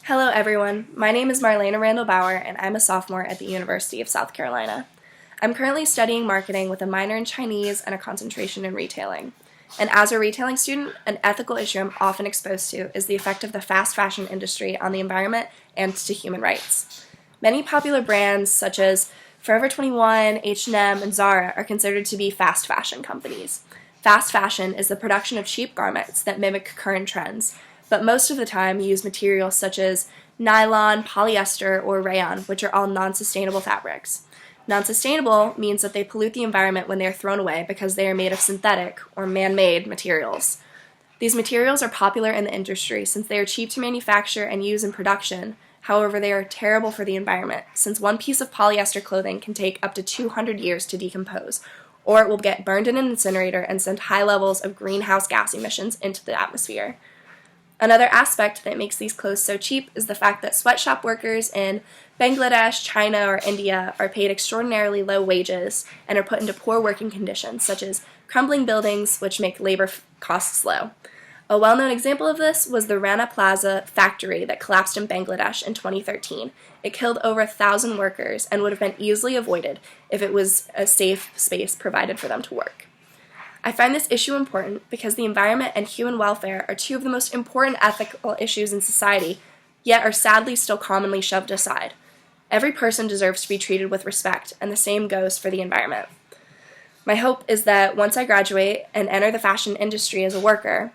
Hello everyone, my name is Marlena Randall-Bauer and I'm a sophomore at the University of South Carolina. I'm currently studying marketing with a minor in Chinese and a concentration in retailing. And as a retailing student, an ethical issue I'm often exposed to is the effect of the fast fashion industry on the environment and to human rights. Many popular brands such as Forever 21, H&M, and Zara are considered to be fast fashion companies. Fast fashion is the production of cheap garments that mimic current trends, but most of the time use materials such as nylon, polyester, or rayon, which are all non-sustainable fabrics. Non-sustainable means that they pollute the environment when they are thrown away because they are made of synthetic or man-made materials. These materials are popular in the industry since they are cheap to manufacture and use in production. However, they are terrible for the environment since one piece of polyester clothing can take up to 200 years to decompose, or it will get burned in an incinerator and send high levels of greenhouse gas emissions into the atmosphere. Another aspect that makes these clothes so cheap is the fact that sweatshop workers in Bangladesh, China, or India are paid extraordinarily low wages and are put into poor working conditions, such as crumbling buildings, which make labor costs low. A well-known example of this was the Rana Plaza factory that collapsed in Bangladesh in 2013. It killed over 1,000 workers and would have been easily avoided if it was a safe space provided for them to work. I find this issue important because the environment and human welfare are two of the most important ethical issues in society, yet are sadly still commonly shoved aside. Every person deserves to be treated with respect, and the same goes for the environment. My hope is that once I graduate and enter the fashion industry as a worker,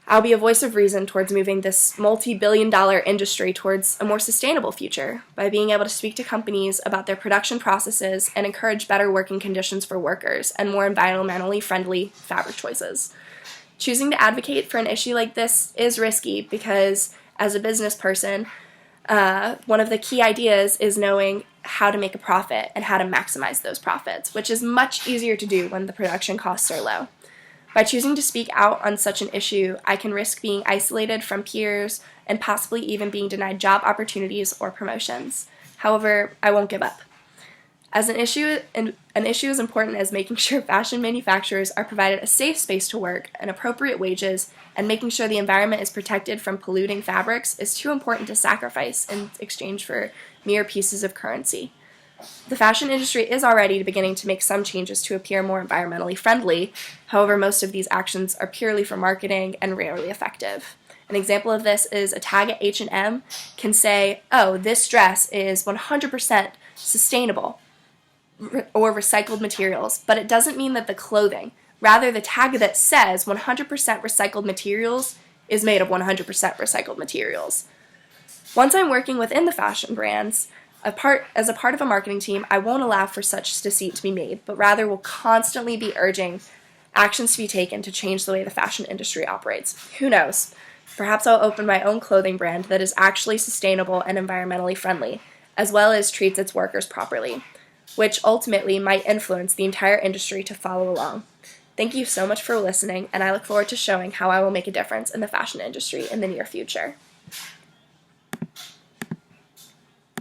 I'll be a voice of reason towards moving this multi-billion-dollar industry towards a more sustainable future by being able to speak to companies about their production processes and encourage better working conditions for workers and more environmentally friendly fabric choices. Choosing to advocate for an issue like this is risky because, as a business person, one of the key ideas is knowing how to make a profit and how to maximize those profits, which is much easier to do when the production costs are low. By choosing to speak out on such an issue, I can risk being isolated from peers and possibly even being denied job opportunities or promotions. However, I won't give up. As an issue as important as making sure fashion manufacturers are provided a safe space to work and appropriate wages and making sure the environment is protected from polluting fabrics is too important to sacrifice in exchange for mere pieces of currency. The fashion industry is already beginning to make some changes to appear more environmentally friendly. However, most of these actions are purely for marketing and rarely effective. An example of this is a tag at H&M can say, "Oh, this dress is 100% sustainable or recycled materials," but it doesn't mean that the clothing, rather the tag that says 100% recycled materials is made of 100% recycled materials. Once I'm working within the fashion brands, as a part of a marketing team, I won't allow for such deceit to be made, but rather will constantly be urging actions to be taken to change the way the fashion industry operates. Who knows? Perhaps I'll open my own clothing brand that is actually sustainable and environmentally friendly, as well as treats its workers properly, which ultimately might influence the entire industry to follow along. Thank you so much for listening, and I look forward to showing how I will make a difference in the fashion industry in the near future.